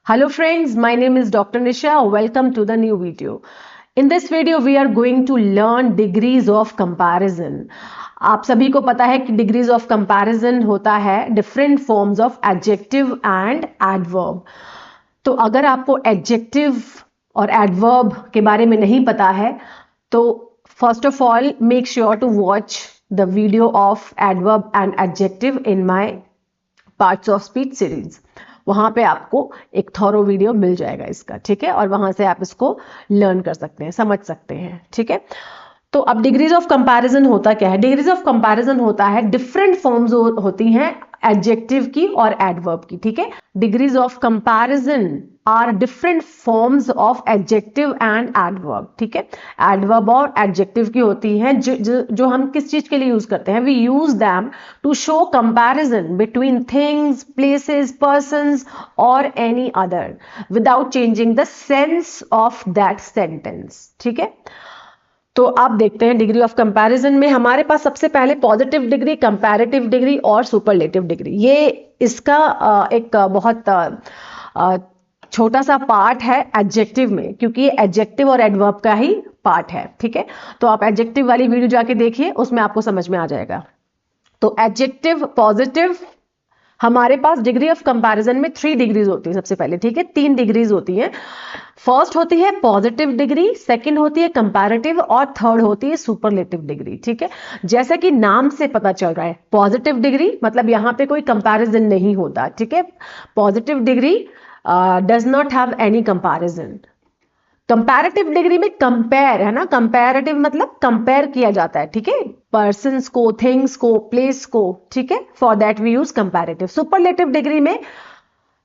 Hello friends, my name is Dr. Nisha. Welcome to the new video. In this video we are going to learn degrees of comparison. आप सभी को पता है कि degrees of comparison होता है different forms of adjective and adverb. तो अगर आपको एडजेक्टिव और एडवर्ब के बारे में नहीं पता है तो first of all make sure to watch the video of adverb and adjective in my parts of speech series. वहां पे आपको एक थॉरो वीडियो मिल जाएगा इसका, ठीक है, और वहां से आप इसको लर्न कर सकते हैं, समझ सकते हैं, ठीक है. तो अब डिग्रीज ऑफ कंपैरिजन होता क्या है? डिग्रीज ऑफ कंपैरिजन होता है डिफरेंट फॉर्म्स होती हैं एडजेक्टिव की और एडवर्ब की, ठीक है. Degrees of comparison are different forms of adjective and adverb, ठीक है. एडवर्ब और एडजेक्टिव की होती हैं जो हम किस चीज के लिए यूज करते हैं? We use them to show comparison between things, places, persons और any other without changing the sense of that sentence, ठीक है. तो आप देखते हैं डिग्री ऑफ कंपैरिजन में हमारे पास सबसे पहले पॉजिटिव डिग्री, कंपैरेटिव डिग्री और सुपरलेटिव डिग्री. ये इसका एक बहुत छोटा सा पार्ट है एडजेक्टिव में, क्योंकि ये एडजेक्टिव और एडवर्ब का ही पार्ट है, ठीक है. तो आप एडजेक्टिव वाली वीडियो जाके देखिए, उसमें आपको समझ में आ जाएगा. तो एडजेक्टिव पॉजिटिव, हमारे पास डिग्री ऑफ कंपैरिजन में 3 डिग्रीज होती है सबसे पहले, ठीक है. 3 डिग्रीज होती हैं. फर्स्ट होती है पॉजिटिव डिग्री, सेकंड होती है कंपैरेटिव और थर्ड होती है सुपरलेटिव डिग्री, ठीक है. जैसा कि नाम से पता चल रहा है, पॉजिटिव डिग्री मतलब यहां पे कोई कंपैरिजन नहीं होता, ठीक है. Positive degree does not have any comparison. Comparative degree में कंपेयर है ना, कंपैरेटिव मतलब कंपेयर किया जाता है, ठीक है, पर्सन्स को, थिंग्स को, प्लेस को, ठीक है. For that we use comparative. Superlative degree में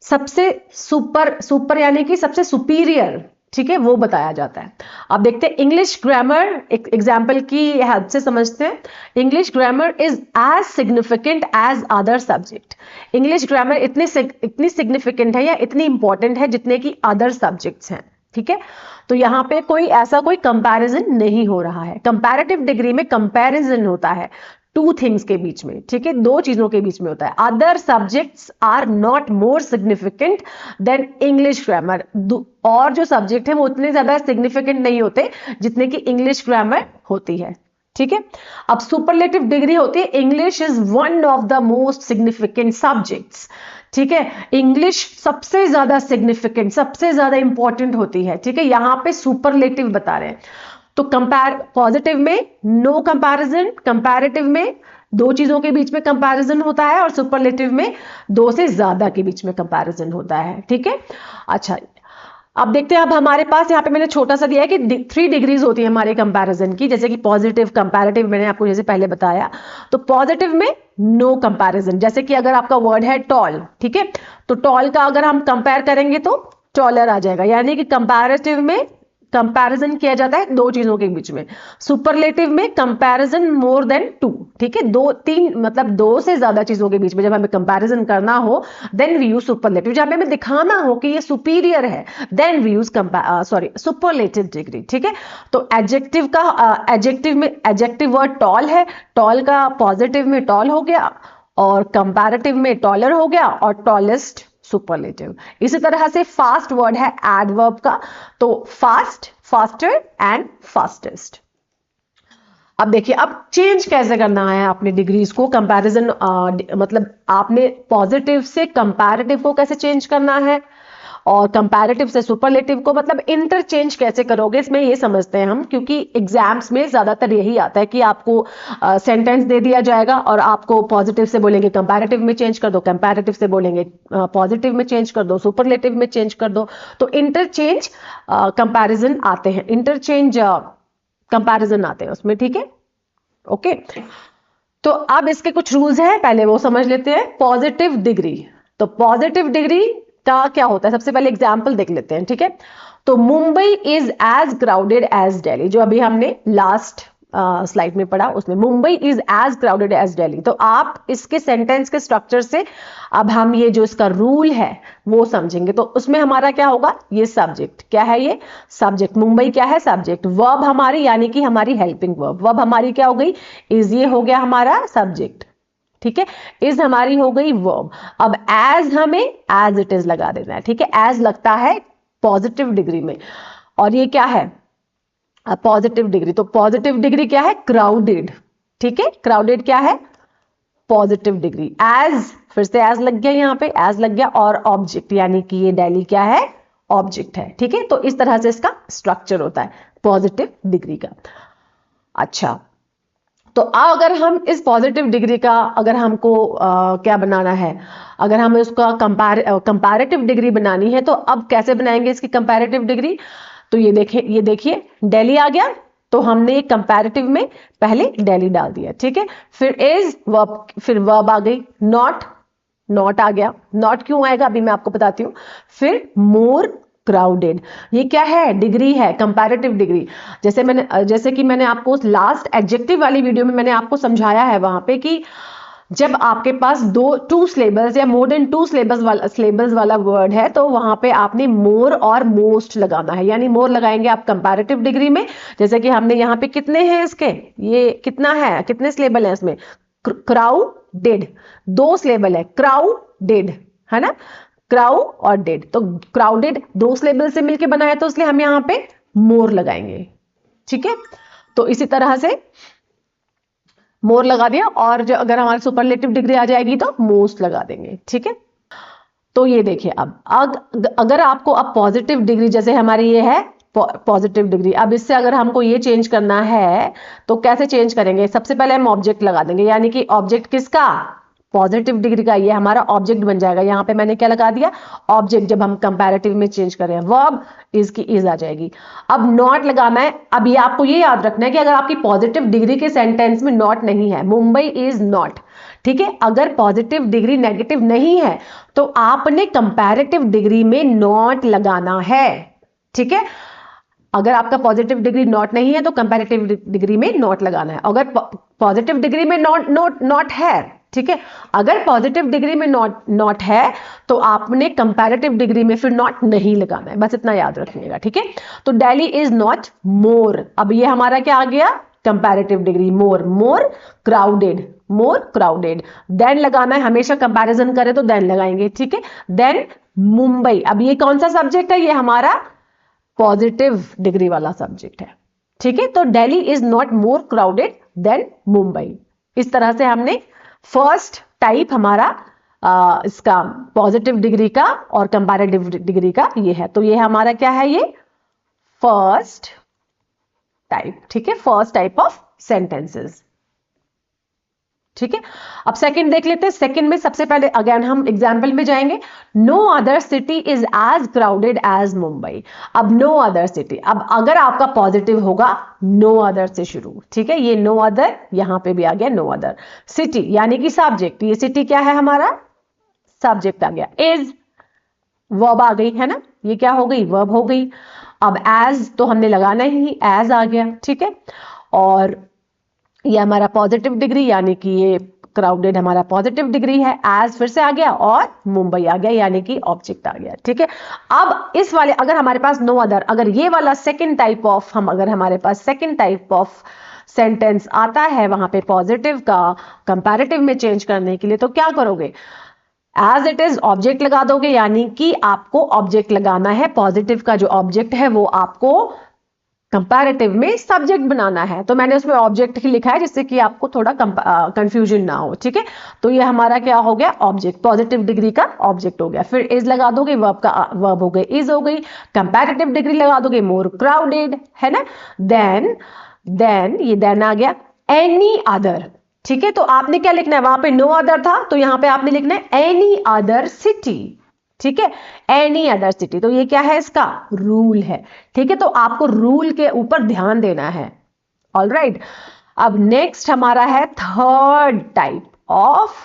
सबसे सुपर यानी कि सबसे सुपीरियर, ठीक है, वो बताया जाता है. अब देखते हैं इंग्लिश ग्रामर, एक एग्जाम्पल की हेल्प से समझते हैं. English grammar is as significant as other subject. English grammar इतनी सिग्निफिकेंट है या इतनी इंपॉर्टेंट है जितने की अदर सब्जेक्ट्स हैं, ठीक है. तो यहां पे कोई कंपैरिजन नहीं हो रहा है. कंपैरेटिव डिग्री में कंपैरिजन होता है 2 थिंग्स के बीच में, ठीक है, 2 चीजों के बीच में होता है. Other subjects are not more significant than English grammar. और जो सब्जेक्ट है वो उतने ज्यादा सिग्निफिकेंट नहीं होते जितने की इंग्लिश ग्रामर होती है, ठीक है. अब सुपरलेटिव डिग्री होती है English is one of the most significant subjects, ठीक है. इंग्लिश सबसे ज्यादा सिग्निफिकेंट, सबसे ज्यादा इंपॉर्टेंट होती है, ठीक है. यहां पे सुपरलेटिव बता रहे हैं. तो पॉजिटिव में नो कंपैरिजन, कंपैरेटिव में 2 चीजों के बीच में कंपैरिजन होता है और सुपरलेटिव में 2 से ज्यादा के बीच में कंपैरिजन होता है, ठीक है. अच्छा, अब देखते हैं. अब हमारे पास यहाँ पे मैंने छोटा सा दिया है कि 3 डिग्रीज होती है हमारे कंपैरिजन की, जैसे कि पॉजिटिव, कंपैरेटिव मैंने आपको जैसे पहले बताया. तो पॉजिटिव में नो कंपैरिजन, जैसे कि अगर आपका वर्ड है टॉल, ठीक है, तो टॉल का अगर हम कंपेयर करेंगे तो टॉलर आ जाएगा, यानी कि कंपैरेटिव में कंपैरिजन किया जाता है 2 चीजों के बीच में. सुपरलेटिव में कंपैरिजन मोर देन 2, ठीक है, 2-3 मतलब 2 से ज्यादा चीजों के बीच में जब हमें कंपैरिजन करना हो देन वी यूज सुपरलेटिव. जब हमें दिखाना हो कि ये सुपीरियर है then we use superlative degree, ठीक है. तो एडजेक्टिव वर्ड टॉल है, टॉल का पॉजिटिव में टॉल हो गया और कंपैरेटिव में टॉलर हो गया और टॉलेस्ट सुपरलेटिव. इसी तरह से फास्ट वर्ड है एडवर्ब का, तो फास्ट, फास्टर एंड फास्टेस्ट. अब देखिए, अब चेंज कैसे करना है आपने डिग्रीज को. कंपैरिजन मतलब आपने पॉजिटिव से कंपैरेटिव को कैसे चेंज करना है और कंपैरेटिव से सुपरलेटिव को मतलब इंटरचेंज कैसे करोगे, इसमें ये समझते हैं हम, क्योंकि एग्जाम्स में ज्यादातर यही आता है कि आपको सेंटेंस दे दिया जाएगा और आपको पॉजिटिव से बोलेंगे कंपैरेटिव में चेंज कर दो, कंपैरेटिव से बोलेंगे पॉजिटिव में चेंज कर दो, सुपरलेटिव में चेंज कर दो. तो इंटरचेंज कंपैरिजन आते हैं, इंटरचेंज कंपैरिजन आते हैं उसमें, ठीक है, ओके. तो अब इसके कुछ रूल्स हैं, पहले वो समझ लेते हैं. पॉजिटिव डिग्री, तो पॉजिटिव डिग्री का क्या होता है, सबसे पहले एग्जाम्पल देख लेते हैं, ठीक है. तो Mumbai is as crowded as Delhi, जो अभी हमने लास्ट स्लाइड में पढ़ा उसमें, Mumbai is as crowded as Delhi. तो आप इसके सेंटेंस के स्ट्रक्चर से अब हम ये जो इसका रूल है वो समझेंगे. तो उसमें हमारा क्या होगा, ये सब्जेक्ट क्या है, ये सब्जेक्ट, मुंबई क्या है, सब्जेक्ट. वर्ब हमारी यानी कि हमारी हेल्पिंग वर्ब, वर्ब हमारी क्या हो गई, इज, ये हो गया हमारा सब्जेक्ट, ठीक है। इज हमारी हो गई वर्ब। अब एज हमें एज इट इज लगा देना है, ठीक है। एज लगता है पॉजिटिव डिग्री में, और ये क्या है पॉजिटिव डिग्री। तो पॉजिटिव डिग्री क्या है क्राउडेड, ठीक है। क्राउडेड क्या है पॉजिटिव डिग्री। एज फिर से एज लग गया, यहाँ पे एज लग गया, और ऑब्जेक्ट यानी कि ये दिल्ली क्या है ऑब्जेक्ट है, ठीक है। तो इस तरह से इसका स्ट्रक्चर होता है पॉजिटिव डिग्री का। अच्छा, तो अगर हम इस पॉजिटिव डिग्री का अगर हमको क्या बनाना है, अगर हमें उसका कंपैरेटिव डिग्री बनानी है, तो अब कैसे बनाएंगे इसकी कंपैरेटिव डिग्री। तो ये देखिए दिल्ली आ गया, तो हमने कंपैरेटिव में पहले दिल्ली डाल दिया, ठीक है। फिर इज वर्ब, फिर वर्ब आ गई, नॉट आ गया। नॉट क्यों आएगा अभी मैं आपको बताती हूँ। फिर मोर क्राउडेड, ये क्या है डिग्री है कंपैरेटिव डिग्री। जैसे कि मैंने आपको लास्ट एडजेक्टिव वाली वीडियो में मैंने आपको समझाया है वहां पे कि जब आपके पास टू सिलेबल्स या मोर देन टू सिलेबल्स वाला वर्ड है, तो वहां पे आपने मोर और मोस्ट लगाना है। यानी मोर लगाएंगे आप कंपैरेटिव डिग्री में, जैसे कि हमने यहाँ पे कितने हैं इसके, ये कितना है, कितने सिलेबल है इसमें, क्राउडेड, 2 सिलेबल है, क्राउडेड है ना, क्राउ और डेड। तो क्राउडेड 2 सिलेबल से मिलके बना है, तो इसलिए हम यहाँ पे मोर लगाएंगे, ठीक है। तो इसी तरह से मोर लगा दिया, और जो अगर हमारी सुपरलेटिव डिग्री आ जाएगी तो मोस्ट लगा देंगे, ठीक है। तो ये देखिए अब अगर आपको अब पॉजिटिव डिग्री, जैसे हमारी ये है पॉजिटिव डिग्री, अब इससे अगर हमको ये चेंज करना है तो कैसे चेंज करेंगे। सबसे पहले हम ऑब्जेक्ट लगा देंगे, यानी कि ऑब्जेक्ट किसका पॉजिटिव डिग्री का, ये हमारा ऑब्जेक्ट बन जाएगा। यहाँ पे मैंने क्या लगा दिया ऑब्जेक्ट, जब हम कंपैरेटिव में चेंज करें वर्ब इज की इज आ जाएगी। अब नॉट लगाना है। अब ये आपको ये याद रखना है कि अगर आपकी पॉजिटिव डिग्री के सेंटेंस में नॉट नहीं है, मुंबई इज नॉट, ठीक है। अगर पॉजिटिव डिग्री नेगेटिव नहीं है तो आपने कंपैरेटिव डिग्री में नॉट लगाना है, ठीक है। अगर आपका पॉजिटिव डिग्री नॉट नहीं है तो कंपैरेटिव डिग्री में नॉट लगाना है। अगर पॉजिटिव डिग्री में नॉट है, ठीक है, अगर पॉजिटिव डिग्री में नॉट है तो आपने कंपैरेटिव डिग्री में फिर नॉट नहीं लगाना है, बस इतना याद रखिएगा, ठीक है। तो दिल्ली इज नॉट मोर, अब ये हमारा क्या आ गया comparative degree more crowded. Then लगाना है, हमेशा कंपैरिजन करें तो देन लगाएंगे, ठीक है। देन मुंबई, अब ये कौन सा सब्जेक्ट है, ये हमारा पॉजिटिव डिग्री वाला सब्जेक्ट है, ठीक है। तो Delhi is not more crowded than Mumbai. इस तरह से हमने फर्स्ट टाइप हमारा इसका पॉजिटिव डिग्री का और कंपैरेटिव डिग्री का ये है। तो ये हमारा क्या है, ये फर्स्ट टाइप, ठीक है, फर्स्ट टाइप ऑफ सेंटेंसेस, ठीक है। अब सेकंड देख लेते हैं। सेकंड में सबसे पहले अगेन हम एग्जाम्पल में जाएंगे। No other city is as crowded as Mumbai. अब नो अदर सिटी, अब अगर आपका पॉजिटिव होगा नो अदर से शुरू, ठीक है। ये नो अदर यहां पे भी आ गया नो अदर। सिटी यानी कि सब्जेक्ट, ये सिटी क्या है हमारा सब्जेक्ट आ गया। इज वर्ब आ गई है ना, ये क्या हो गई वर्ब हो गई। अब एज तो हमने लगाना ही, एज आ गया, ठीक है। और ये हमारा पॉजिटिव डिग्री यानी कि ये क्राउडेड हमारा पॉजिटिव डिग्री है। एज फिर से आ गया और मुंबई आ गया यानी कि ऑब्जेक्ट आ गया, ठीक है। अब इस वाले अगर हमारे पास नो अदर, अगर ये वाला सेकंड टाइप ऑफ अगर हमारे पास सेकंड टाइप ऑफ सेंटेंस आता है वहां पे पॉजिटिव का कंपैरेटिव में चेंज करने के लिए, तो क्या करोगे एज इट इज ऑब्जेक्ट लगा दोगे, यानी कि आपको ऑब्जेक्ट लगाना है। पॉजिटिव का जो ऑब्जेक्ट है वो आपको कंपैरेटिव में सब्जेक्ट बनाना है। तो मैंने उसमें ऑब्जेक्ट ही लिखा है जिससे कि आपको थोड़ा कंफ्यूजन ना हो, ठीक है। तो ये हमारा क्या हो गया ऑब्जेक्ट, पॉजिटिव डिग्री का ऑब्जेक्ट हो गया। फिर इज लगा दोगे, वर्ब हो गई इज हो गई, कंपैरेटिव डिग्री लगा दोगे मोर क्राउडेड, है ना। देन ये देन आ गया एनी अदर, ठीक है। तो आपने क्या लिखना है, वहां पे नो अदर था तो यहां पे आपने लिखना है एनी अदर सिटी, ठीक है, एनी अदर सिटी। तो ये क्या है इसका रूल है, ठीक है। तो आपको रूल के ऊपर ध्यान देना है, ऑलराइट। अब नेक्स्ट हमारा है third type of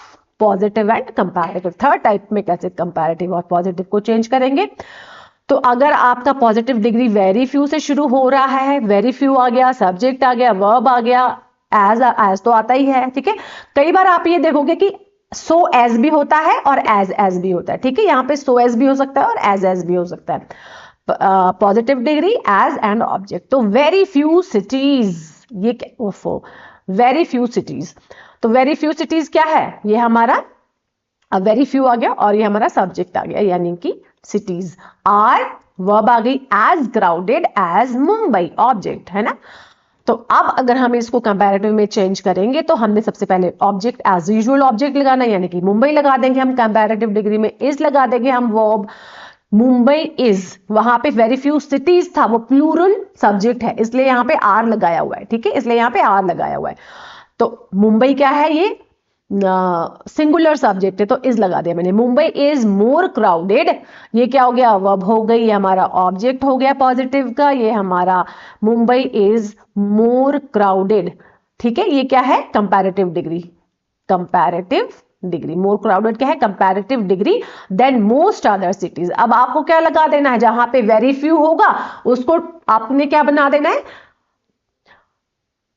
positive and comparative. Third type में कैसे कंपैरेटिव और पॉजिटिव को चेंज करेंगे। तो अगर आपका पॉजिटिव डिग्री वेरी फ्यू से शुरू हो रहा है, वेरी फ्यू आ गया, सब्जेक्ट आ गया, वर्ब आ गया, एज तो आता ही है, ठीक है। कई बार आप ये देखोगे कि सो एज भी होता है और एज भी होता है, ठीक है। यहाँ पे सो एज भी हो सकता है और एज भी हो सकता है। Positive degree as and object. तो वेरी फ्यू सिटीज, ये वेरी फ्यू सिटीज। तो वेरी फ्यू सिटीज क्या है, ये हमारा वेरी फ्यू आ गया और ये हमारा सब्जेक्ट आ गया, यानी कि सिटीज आर, वर्ब आ गई as crowded as Mumbai, object है ना। तो अब अगर हम इसको कंपैरेटिव में चेंज करेंगे तो हमने सबसे पहले ऑब्जेक्ट एज यूजुअल ऑब्जेक्ट लगाना है, यानी कि मुंबई लगा देंगे हम, कंपैरेटिव डिग्री में इज लगा देंगे हम, वर्ब मुंबई इज, वहां पे वेरी फ्यू सिटीज था, वो प्लूरल सब्जेक्ट है इसलिए यहां पे आर लगाया हुआ है, ठीक है, इसलिए यहां पे आर लगाया हुआ है। तो मुंबई क्या है, ये सिंगुलर सब्जेक्ट है तो इज लगा दिया मैंने, मुंबई इज मोर क्राउडेड, ये क्या हो गया, वर्ब हो गई, ये हमारा ऑब्जेक्ट हो गया पॉजिटिव का, ये हमारा मुंबई इज मोर क्राउडेड, ठीक है, ये क्या है, comparative degree, comparative degree, more crowded क्या है, comparative degree than most other cities. अब आपको क्या लगा देना है, जहां पे वेरी फ्यू होगा उसको आपने क्या बना देना है,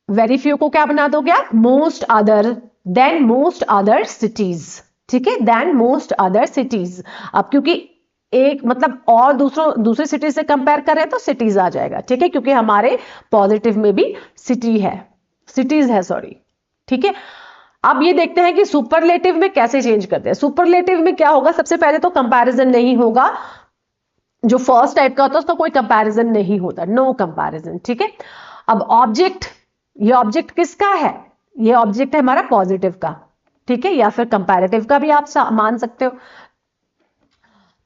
वेरी फ्यू को क्या बना दोगे आप, most other, than most other cities, ठीक है, देन मोस्ट अदर सिटीज। अब क्योंकि एक मतलब और दूसरे सिटी से कंपेयर करें तो सिटीज आ जाएगा, ठीक है, क्योंकि हमारे पॉजिटिव में भी सिटी है, सिटीज है, सॉरी, ठीक है। अब ये देखते हैं कि सुपरलेटिव में कैसे चेंज करते हैं। सुपरलेटिव में क्या होगा, सबसे पहले तो कंपैरिजन नहीं होगा, जो फर्स्ट टाइप का होता है उसका कोई कंपैरिजन नहीं होता, नो कंपैरिजन, ठीक है। अब ऑब्जेक्ट, ये ऑब्जेक्ट किसका है, ये ऑब्जेक्ट है हमारा पॉजिटिव का, ठीक है, या फिर कंपैरेटिव का भी आप मान सकते हो।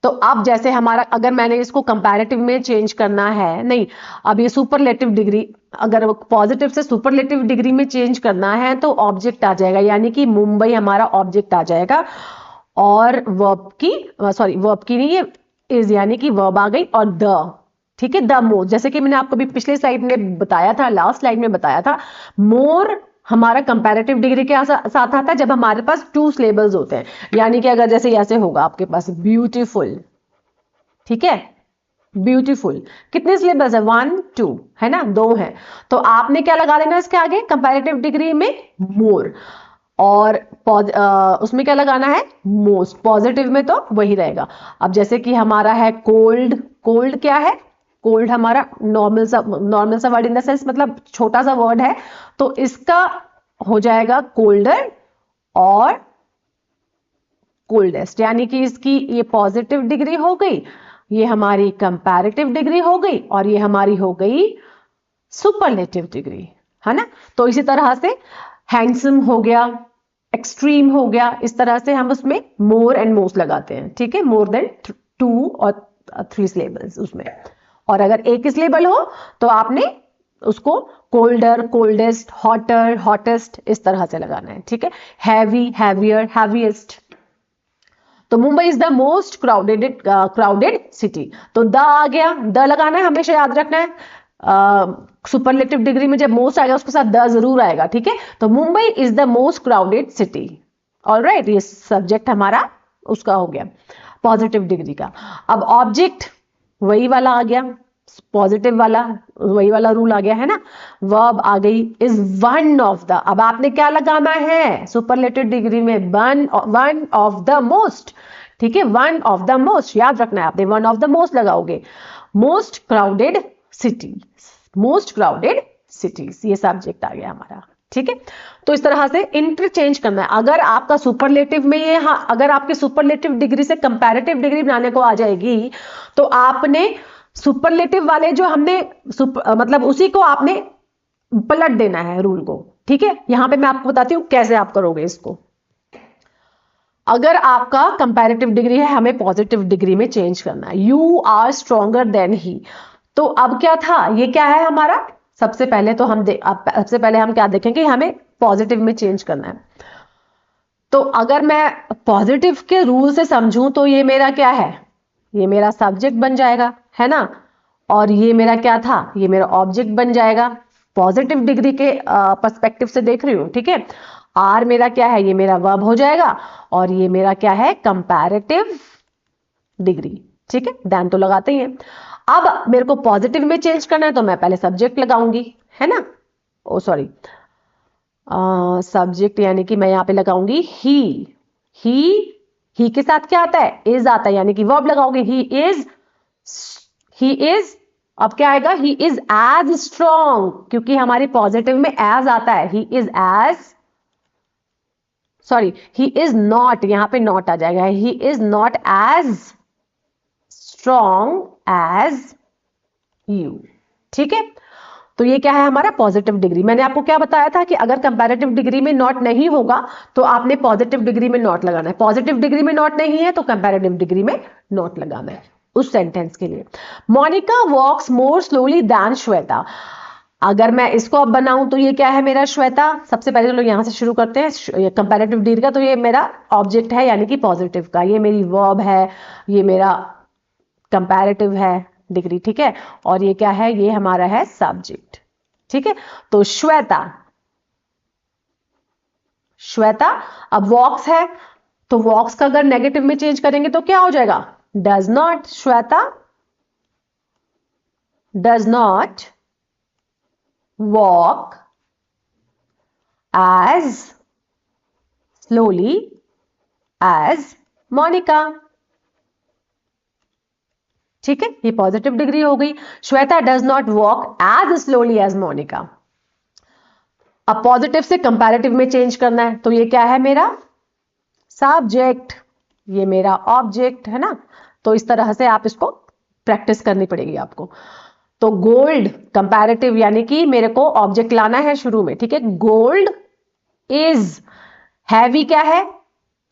तो अब जैसे हमारा, अगर मैंने इसको कंपैरेटिव में चेंज करना है, नहीं, अब ये सुपरलेटिव डिग्री, अगर पॉजिटिव से सुपरलेटिव डिग्री में चेंज करना है तो ऑब्जेक्ट आ जाएगा, यानी कि मुंबई हमारा ऑब्जेक्ट आ जाएगा, और वर्ब की, सॉरी वर्ब की नहीं, ये इज, यानी कि वर्ब आ गई, और द, ठीक है, द मोर, जैसे कि मैंने आपको भी पिछले स्लाइड में बताया था, लास्ट स्लाइड में बताया था, मोर हमारा कंपैरेटिव डिग्री के साथ आता है जब हमारे पास टू सिलेबल्स होते हैं, यानी कि अगर जैसे ऐसे होगा आपके पास ब्यूटीफुल, ठीक है, ब्यूटीफुल, कितने सिलेबल्स है, 1 2 है ना, 2 है, तो आपने क्या लगा देना इसके आगे, कंपैरेटिव डिग्री में मोर, और उसमें क्या लगाना है, मोस्ट, पॉजिटिव में तो वही रहेगा। अब जैसे कि हमारा है कोल्ड, कोल्ड क्या है, कोल्ड हमारा नॉर्मल सा वर्ड इन द सेंस, मतलब छोटा सा वर्ड है, तो इसका हो जाएगा कोल्डर और कोल्डेस्ट, यानी कि इसकी ये पॉजिटिव डिग्री हो गई, ये हमारी कंपैरेटिव डिग्री हो गई, और ये हमारी हो गई सुपरलेटिव डिग्री, है ना। तो इसी तरह से हैंडसम हो गया, एक्सट्रीम हो गया, इस तरह से हम उसमें मोर एंड मोस्ट लगाते हैं, ठीक है, मोर देन 2 और 3 सिलेबल्स उसमें, और अगर एक सिलेबल हो तो आपने उसको कोल्डर, कोल्डेस्ट, हॉटर, हॉटेस्ट, इस तरह से लगाना है, ठीक है, हैवी, हैवियर, हैवीएस्ट। तो Mumbai is the most crowded city, तो द आ गया, द लगाना है, हमेशा याद रखना है, सुपरलेटिव डिग्री में जब मोस्ट आएगा उसके साथ द जरूर आएगा, ठीक है। तो Mumbai is the most crowded city, alright, ये सब्जेक्ट हमारा उसका हो गया पॉजिटिव डिग्री का। अब ऑब्जेक्ट वही वाला आ गया, पॉजिटिव वाला, वही वाला रूल आ गया है ना, वर्ब आ गई, इज वन ऑफ द, अब आपने क्या लगाना है सुपरलेटिव डिग्री में, वन ऑफ द मोस्ट, ठीक है, वन ऑफ द मोस्ट, याद रखना है आपने, वन ऑफ द मोस्ट लगाओगे, most crowded city, most crowded cities, ये सब्जेक्ट आ गया हमारा, ठीक है। तो इस तरह से इंटरचेंज करना है। अगर आपका सुपरलेटिव में ये, हाँ, अगर आपके सुपरलेटिव डिग्री से कंपैरेटिव डिग्री बनाने को आ जाएगी तो आपने सुपरलेटिव वाले जो हमने मतलब उसी को आपने पलट देना है रूल को, ठीक है। यहां पे मैं आपको बताती हूं कैसे आप करोगे इसको। अगर आपका कंपैरेटिव डिग्री है, हमें पॉजिटिव डिग्री में चेंज करना है, you are stronger than he, तो अब क्या था, ये क्या है हमारा, सबसे पहले तो सबसे पहले हम क्या देखेंगे, हमें पॉजिटिव में चेंज करना है। तो अगर मैं पॉजिटिव के रूल से समझूं तो ये मेरा क्या है, ये मेरा सब्जेक्ट बन जाएगा, है ना, और ये मेरा क्या था, ये मेरा ऑब्जेक्ट बन जाएगा, पॉजिटिव डिग्री के पर्सपेक्टिव से देख रही हूं, ठीक है। आर मेरा क्या है, ये मेरा वर्ब हो जाएगा, और ये मेरा क्या है, कंपैरेटिव डिग्री, ठीक है, देन तो लगाते ही हैं। अब मेरे को पॉजिटिव में चेंज करना है तो मैं पहले सब्जेक्ट लगाऊंगी, है ना, ओ सॉरी, सब्जेक्ट यानी कि मैं यहां पे लगाऊंगी ही के साथ क्या आता है, इज आता है, यानी कि वर्ब लगाओगे, ही इज, अब क्या आएगा, ही इज एज स्ट्रॉन्ग, क्योंकि हमारी पॉजिटिव में एज आता है, he is as sorry, he is not, यहां पे नॉट आ जाएगा, he is not as strong as you. ठीक है, तो ये क्या है हमारा पॉजिटिव डिग्री। मैंने आपको क्या बताया था कि अगर कंपैरेटिव डिग्री में नॉट नहीं होगा तो आपने पॉजिटिव डिग्री में नॉट लगाना है, पॉजिटिव डिग्री में नॉट नहीं है तो कंपैरेटिव डिग्री में नॉट लगाना है उस सेंटेंस के लिए। मोनिका वॉक्स मोर स्लोली दैन श्वेता। अगर मैं इसको अब बनाऊं तो ये क्या है मेरा श्वेता। सबसे पहले चलो यहां से शुरू करते हैं कंपैरेटिव डिग्री का। तो ये मेरा ऑब्जेक्ट है यानी कि पॉजिटिव का, ये मेरी वर्ब है, ये मेरा कंपैरेटिव है डिग्री। ठीक है, और ये क्या है, ये हमारा है सब्जेक्ट। ठीक है, तो श्वेता, श्वेता। अब वॉक्स है तो वॉक्स का अगर नेगेटिव में चेंज करेंगे तो क्या हो जाएगा, does not. Shweta does not walk as slowly as Monica. ठीक है, ये पॉजिटिव डिग्री हो गई। Shweta does not walk as slowly as Monica. अब पॉजिटिव से कंपैरेटिव में चेंज करना है तो ये क्या है मेरा सब्जेक्ट, ये मेरा ऑब्जेक्ट है ना। तो इस तरह से आप इसको प्रैक्टिस करनी पड़ेगी आपको। तो गोल्ड कंपैरेटिव यानी कि मेरे को ऑब्जेक्ट लाना है शुरू में। ठीक है, गोल्ड इज हैवी, क्या है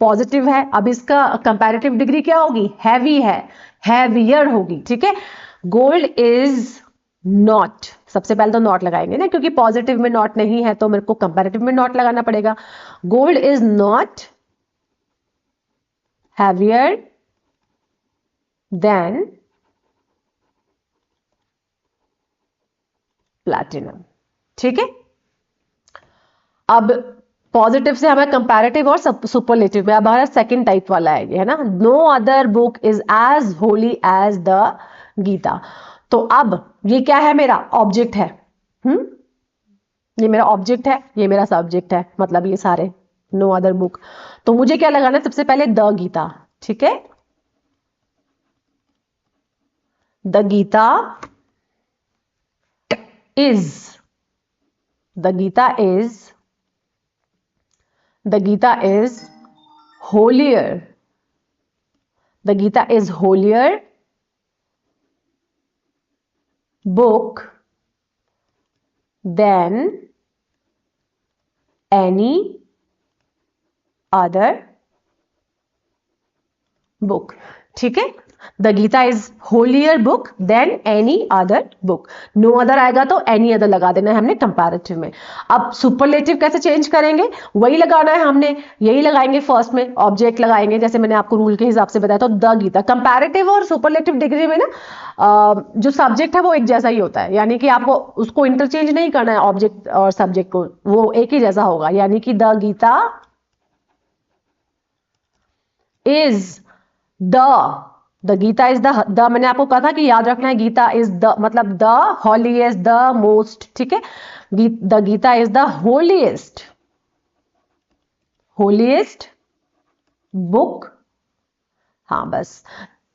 पॉजिटिव है। अब इसका कंपैरेटिव डिग्री क्या होगी, हैवी है, हैवियर होगी। ठीक है, गोल्ड इज नॉट, सबसे पहले तो नॉट लगाएंगे ना क्योंकि पॉजिटिव में नॉट नहीं है तो मेरे को कंपैरेटिव में नॉट लगाना पड़ेगा। Gold is not heavier than platinum. ठीक है, अब पॉजिटिव से हमें कंपैरेटिव और सुपरलेटिव में अब हमारा सेकंड टाइप वाला है, ये है ना, no other book is as holy as the Gita. तो अब ये क्या है मेरा ऑब्जेक्ट है, ये मेरा ऑब्जेक्ट है, ये मेरा सब्जेक्ट है, मतलब ये सारे नो अदर बुक। तो मुझे क्या लगाना है, सबसे पहले द गीता। ठीक है, the Gita is, the Gita is, the Gita is holier, the Gita is holier book than any other book। ठीक है, the Gita is holier book than any other book. No other आएगा तो एनी अदर लगा देना है हमने कंपैरेटिव में। अब सुपरलेटिव कैसे चेंज करेंगे, वही लगाना है हमने, यही लगाएंगे फर्स्ट में, ऑब्जेक्ट लगाएंगे जैसे मैंने आपको रूल के हिसाब से बताया। तो द गीता कंपैरेटिव और सुपरलेटिव डिग्री में ना जो सब्जेक्ट है वो एक जैसा ही होता है, यानी कि आपको उसको इंटरचेंज नहीं करना है, ऑब्जेक्ट और सब्जेक्ट को, वो एक ही जैसा होगा। यानी कि the Gita is the Gita is the मैंने आपको कहा था कि याद रखना है, गीता इज द मतलब द हॉलीएस्ट, द मोस्ट। ठीक है, the Gita is the holiest, holiest book. हाँ बस,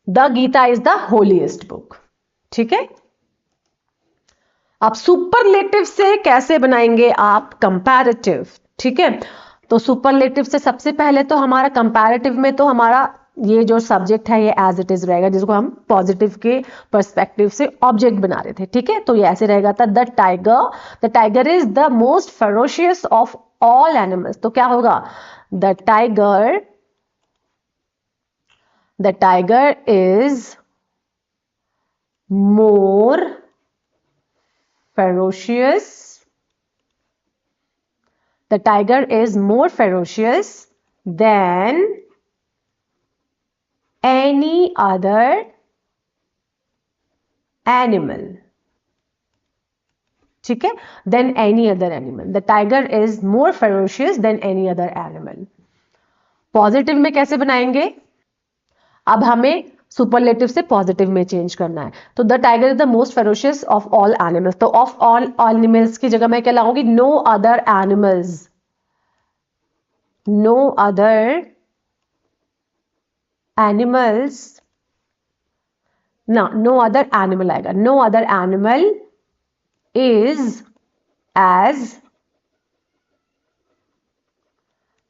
the Gita is the holiest book. ठीक है, अब सुपरलेटिव से कैसे बनाएंगे आप कंपैरेटिव। ठीक है, तो सुपरलेटिव से सबसे पहले तो हमारा कंपैरेटिव में तो हमारा ये जो सब्जेक्ट है ये एज इट इज रहेगा, जिसको हम पॉजिटिव के पर्सपेक्टिव से ऑब्जेक्ट बना रहे थे। ठीक है, तो ये ऐसे रहेगा था, the tiger is the most ferocious of all animals. तो क्या होगा, the tiger is more ferocious, the tiger is more ferocious than any other animal। ठीक है, than any other animal, the tiger is more ferocious than any other animal। Positive में कैसे बनाएंगे, अब हमें सुपरलेटिव से पॉजिटिव में चेंज करना है। तो the tiger is the most ferocious of all animals, तो ऑफ ऑल एनिमल्स की जगह मैं क्या लगाऊंगी, no other animals, no other animals ना, नो अदर एनिमल आएगा, no other animal is as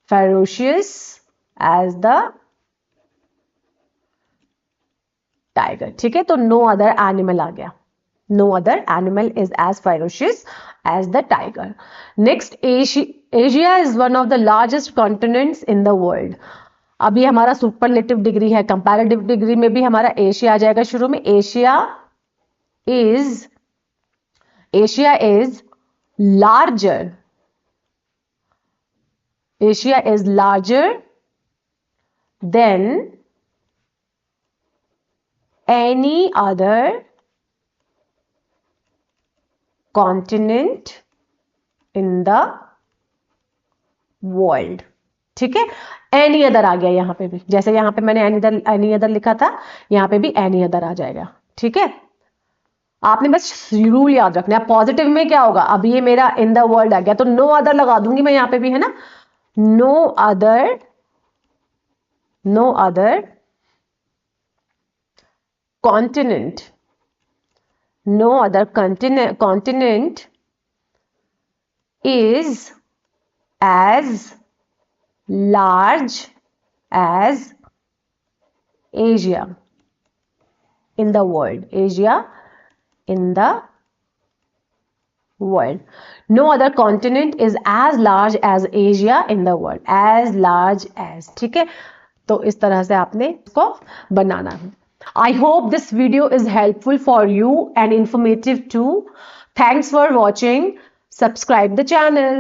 ferocious as the tiger. ठीक है, तो no other animal आ गया. No other animal is as ferocious as the tiger. Next, Asia is one of the largest continents in the world. अभी हमारा superlative degree है, comparative degree में भी हमारा एशिया आ जाएगा शुरू में. Asia is larger. Asia is larger than any other continent in the world. ठीक है, एनी अदर आ गया यहां पे भी, जैसे यहां पे मैंने एनी अदर लिखा था, यहां पे भी एनी अदर आ जाएगा. ठीक है, आपने बस रूल याद रखना है. पॉजिटिव में क्या होगा, अब ये मेरा इन द वर्ल्ड आ गया तो नो अदर लगा दूंगी मैं यहां पे भी, है ना. No other continent, no other continent is as large as Asia in the world. Asia in the world. No other continent is as large as Asia in the world. As large as. ठीक है, तो इस तरह से आपने इसको बनाना है. I hope this video is helpful for you and informative too. Thanks for watching. Subscribe the channel.